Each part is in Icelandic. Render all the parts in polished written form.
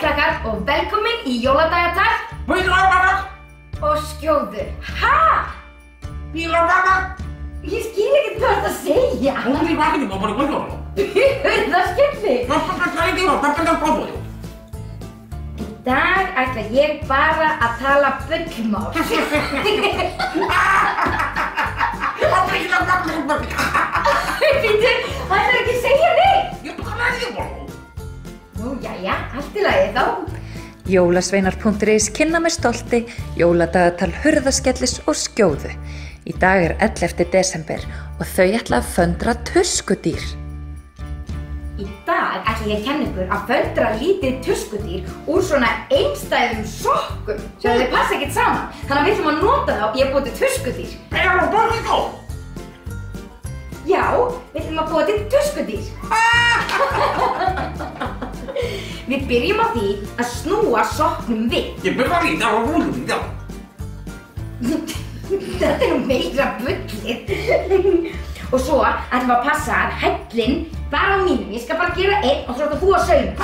krakkar og velkomin í jóladagatal og skjóðu. Ha? Ég skil ekki hvað þetta segja. Það skilli. Í dag ætla ég bara að tala bullmál. Býttu, hann er ekki að segja neitt. Nú, jæja, allt í lagi þá. Jólasveinar.is kynna með stolti jóladagatal hurðaskellis og skjóðu. Í dag er 11. desember og þau ætla að föndra tuskudýr. Í dag ætla ég að kenna ykkur að föndra lítið tuskudýr úr svona einstæðum sokkum sem þau passa ekkert saman. Þannig að við ætlum að nota þá í að búa til tuskudýr. Já, við ætlum að búa til tuskudýr. Við byrjum á því að snúa sokknum við. Þetta er nú meira bullið. Og svo ætlum við að passa að hællinn var á mínum. Ég skal bara gera einn og svo ætlum þú að sauma.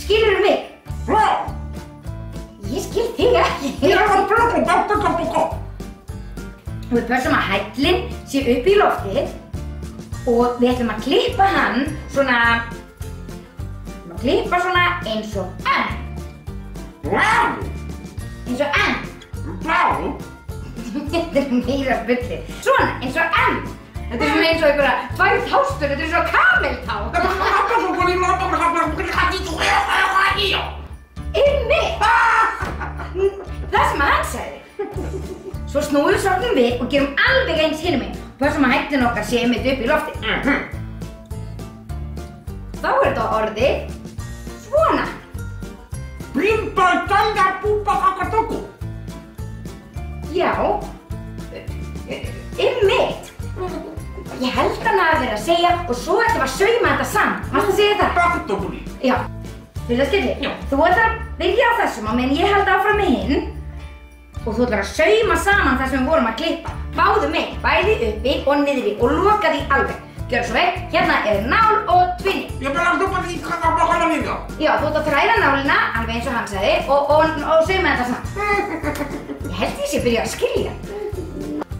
Skilurðu mig? Ég skil þig ekki. Og við pössum að hællinn sé upp í loftið og við ætlum að klippa hann svona eins og M. Eins og M. Þetta er meira bullið. Svona, eins og M. Þetta er svona eins og einhverja tvær tástur, þetta er svona kameltá. Einmitt! Það sem hann sagði. Svo snúum við sokknum við og gerum alveg eins hinum megin. Pössum að hællinn okkar sé einmitt upp í loftið. Þá er þetta orðið svona. Já, einmitt. Ég held hann að vera að segja og svo ætlum við að sauma þetta saman. Varstu að segja það? Já. Viltu að skilja? Já. Þú ætlar að byrja á þessum á meðan ég held áfram með hinn og þú ætlar að sauma saman það sem við vorum að klippa. Báðu megin, bæði uppi og niðri og loka því alveg. Gjörðu svo vel, hérna er nál og tvinni. Já, þú ætlar að þræða nálina, alveg eins og hann sagði, og sauma þetta saman. Ég held ég sé að byrja að skilja.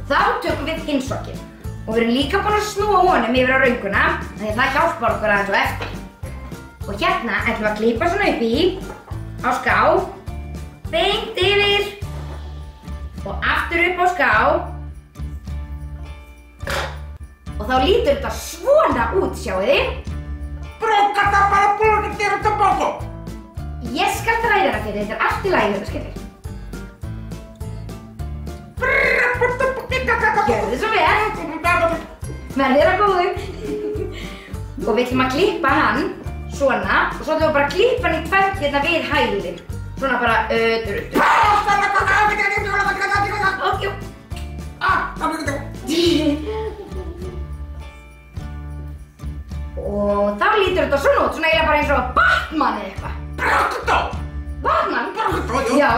Þá tökum við hinn sokkinn og við erum líka búin að snúa honum yfir á raunguna því að það hjálpar okkur aðeins á eftir. Og hérna ætlum við að klippa svona upp í, á ská, beint yfir og aftur upp á ská. Og þá lítur þetta svona út, sjáu þið. Ég skal þræða það fyrir, þetta er allt í lagi, þetta skilur. Gjörðu svo vel. Verðið að góðu. Og við ætlum að klippa hann svona og svo ætlum við bara að klippa hann í tvennt hérna við hælinn. Svona bara og þá lítur þetta svona út, svona eiginlega bara eins og Batman eða eitthvað. Batman? Já.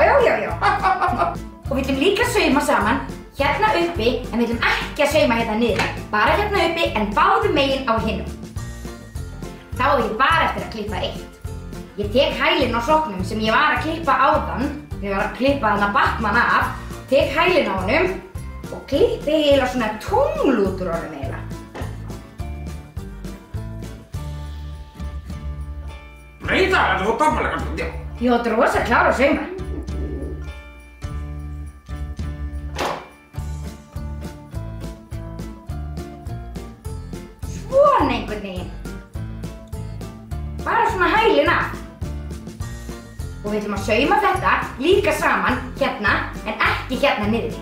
Og við ætlum líka að sauma saman hérna uppi, en við ætlum ekki að sauma hérna niður. Bara hérna uppi, en báðu megin á hinum. Þá á ég bara eftir að klippa eitt. Ég tek hælinn á sokknum sem ég var að klippa áðan. Ég var að klippa þarna Batman af. Tek hælinn á honum og klippi eiginlega svona tungl út úr honum eiginlega. Jó, þetta er rosa klár að sauma. Svona einhvern veginn. Bara svona hælinn af. Og við ætlum að sauma þetta líka saman hérna en ekki hérna niðri.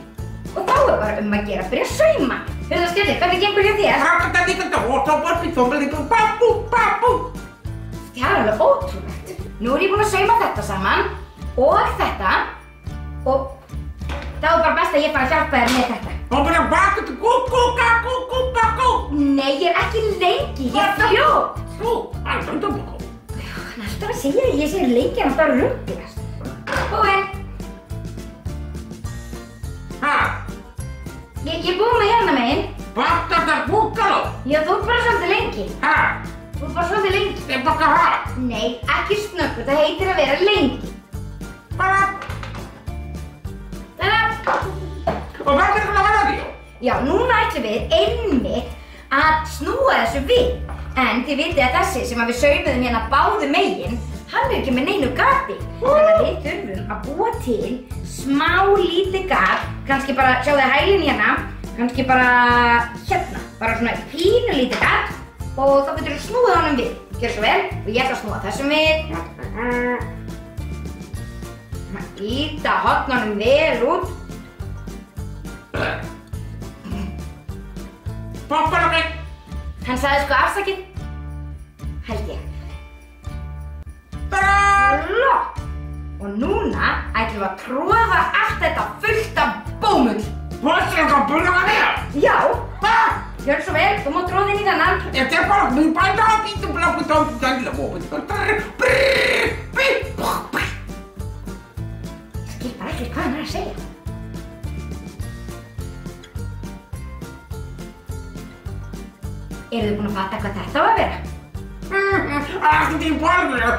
Og þá er bara að gera að byrja að sauma. Hörðu það skemmtilegt, hvernig gengur hjá þér? Það er alveg ótrúlegt. Nú er ég búin að sauma þetta saman og þetta og þá er bara best að ég fara að hjálpa þér með þetta. Nei, ég er ekki lengi, ég er fljót. Hann er alltaf að segja að ég sé lengi en alltaf að ruglast. Búinn. Ég er búinn með hérna megin. Já, þú ert bara svolítið lengi. Þú ert bara svolítið lengi. Nei, ekki snöggur, það heitir að vera lengi. Og hvað er það að verða því? Já, núna ætlum við einmitt að snúa þessu við. En þið vitið að þessi sem við saumuðum hérna báðu megin, hann er ekki með neinu gati. Þannig að við þurfum að búa til smá lítið gat, kannski bara, sjáðu hælinn hérna, kannski bara hérna, bara svona pínu lítið gat og þá getur við snúið honum við. Gjör svo vel og ég ætla að snúa þessum við. Íta hornunum vel út. Popparokki. Hann sagði sko afsakið, held ég. Flott! Og núna ætlum við að tróða allt þetta fullt af bómull. Þú ættir að búið að vera? Já. Gjör svo vel, þú mátt tróða inn í þennan. Ég tek bara mjög bæta á bítum blokku tóttu dæla bómull. Ég skil bara ekki hvað hann er að segja. Eru þið búin að fatta hvað þetta á að vera? Ekki til borðinu.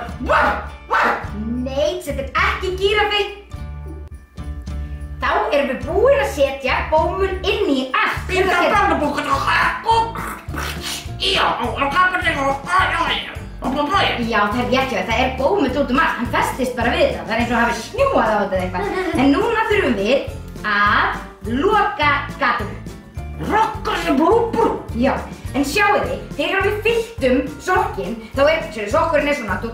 Nei, þetta er ekki gíraffi. Þá erum við búin að setja bómull inn í allt. Bíta blokku bóku. Já, og kapparlega og bói. Já, það er rétt hjá þér. Það er bómull út um allt. Hann festist bara við þetta. Það er eins og hafi snjúað á þetta eitthvað. En núna þurfum við að loka gatinu. Rokka sem brú. Já. En sjáu þið, þegar við fylltum sokkinn, þá sokkurinn er svona og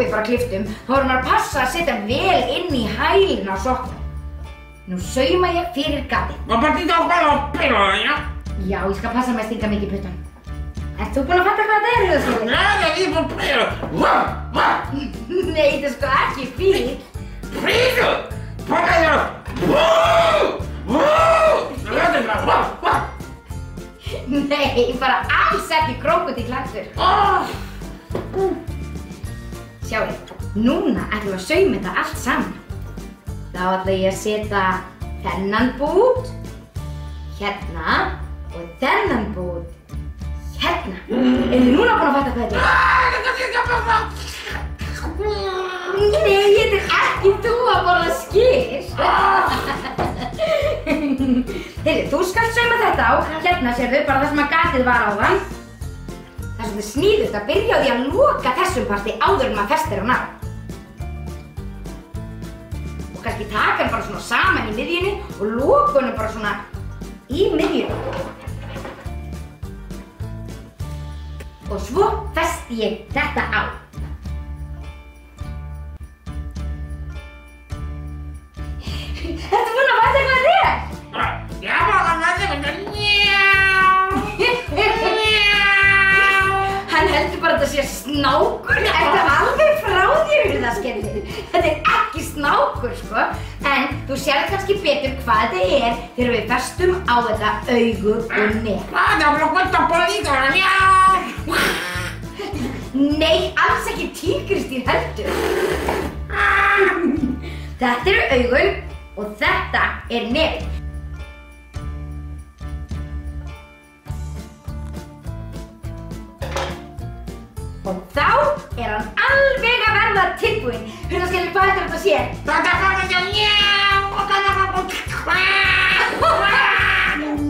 við bara klipptum, þá erum við að passa að setja vel inn í hælinn á sokkinn. Nú sauma ég fyrir gatið. Og bara dýta á bæla og pila það, já? Já, ég skal passa með að stinga mikið puttan. Ert þú búinn að fatta hvað þetta er, Hurðaskjöldur? Nei, ég er bara pila. Nei, þetta er sko ekki fíl. Pila? Hvað er það? Það er bara Nei, bara alls ekki krókódílklættur. Sjáu, núna ætlum við að sauma þetta allt saman. Þá ætla ég að setja þennan bút hérna og þennan bút hérna. Eru þið núna búin að fatta hvað þetta er? Nei, þetta er ekki þú að borða skyr. Heyrðu, þú skalt sauma þetta á, hérna sérðu, bara það sem að gatið var áðan. Það er svolítið sníðugt að byrja á því að loka þessum parti áður en maður festir hann á. Og kannski taka hann bara svona saman í miðjunni og loka hann bara svona í miðjunni. Og svo festi ég þetta á. Ertu búinn að fatta hvað þetta er? Já, bara það er Hann heldur bara að þetta sé snákur. Ertu alveg frá þér, Hurðaskjöldur? Þetta er ekki snákur, sko. En þú sérð kannski betur hvað þetta er þegar við festum á þetta augu og nef. Það er bara gott að bóla líka, já. Nei, alls ekki tígrisdýr heldur. Þetta eru augun og þetta er nefið. Og þá er hann alveg að verða tilbúinn. Hurðaskjöldur, hvað heldur þetta sé? Þetta er bara já.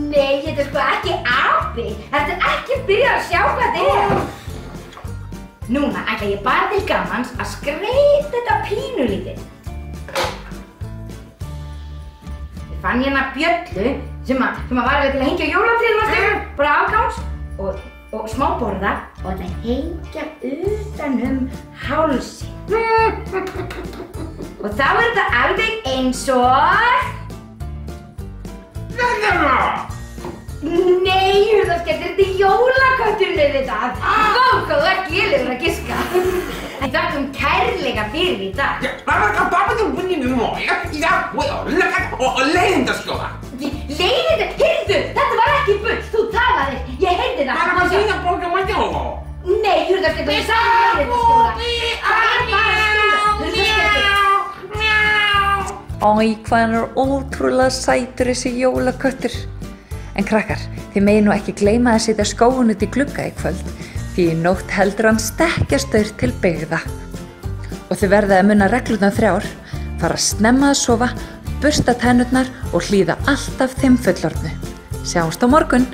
Nei, þetta er sko ekki api. Þetta er ekki byrjað að sjá hvað þetta er. Núna ætla ég bara til gamans að skreyta þetta pínulítið. Ég fann hérna bjöllu sem var alveg til að hengja á jólatréð, bara afgangs og smá borða og það hengja utan hálsinn. Og þá er þetta alveg eins og... Nei, Hurðaskjöldur, þetta er jólakötturinn auðvitað. Vá, hvað þú ert lélegur að giska. Við þakkum kærlega fyrir í dag. Leiðindaskjóða. Heyrðu, þetta var ekki bull, þú talaðir. Ég heyrði það. Bara hvað síðan borga maður jóla. Nei, Hurðaskjöldur, ég sagði leiðindaskjóða. Það er bara skjóða. Æ, hvað hann er ótrúlega sætur þessi jólaköttur. En krakkar, þið megi nú ekki gleyma að setja skóinn út í glugga í kvöld, því Því í nótt heldur hann stekkjastaur til byggða. Og þau verða að muna reglurnar 3, fara snemma að sofa, bursta tennurnar og hlýða alltaf þeim fullorðnu. Sjáumst á morgun!